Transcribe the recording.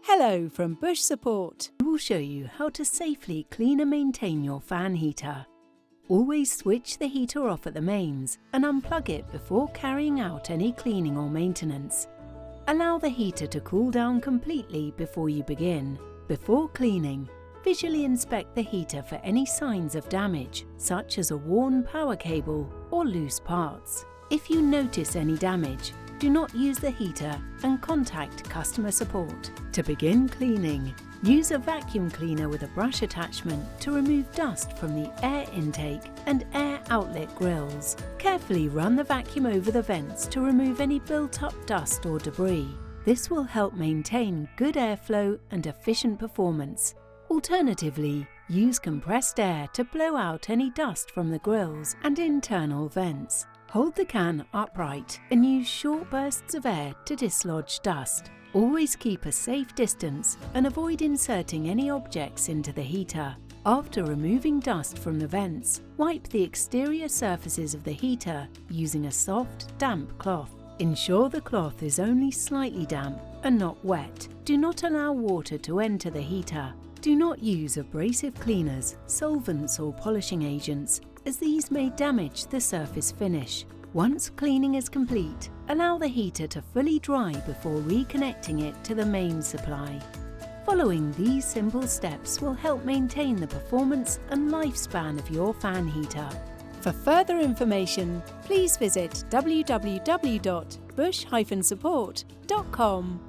Hello from Bush Support. We will show you how to safely clean and maintain your fan heater. Always switch the heater off at the mains and unplug it before carrying out any cleaning or maintenance. Allow the heater to cool down completely before you begin. Before cleaning, visually inspect the heater for any signs of damage, such as a worn power cable or loose parts. If you notice any damage, do not use the heater and contact customer support. To begin cleaning, use a vacuum cleaner with a brush attachment to remove dust from the air intake and air outlet grills. Carefully run the vacuum over the vents to remove any built-up dust or debris. This will help maintain good airflow and efficient performance. Alternatively, use compressed air to blow out any dust from the grills and internal vents. Hold the can upright and use short bursts of air to dislodge dust. Always keep a safe distance and avoid inserting any objects into the heater. After removing dust from the vents, wipe the exterior surfaces of the heater using a soft, damp cloth. Ensure the cloth is only slightly damp and not wet. Do not allow water to enter the heater. Do not use abrasive cleaners, solvents or polishing agents, as these may damage the surface finish. Once cleaning is complete, allow the heater to fully dry before reconnecting it to the main supply. Following these simple steps will help maintain the performance and lifespan of your fan heater. For further information, please visit www.bush-support.com.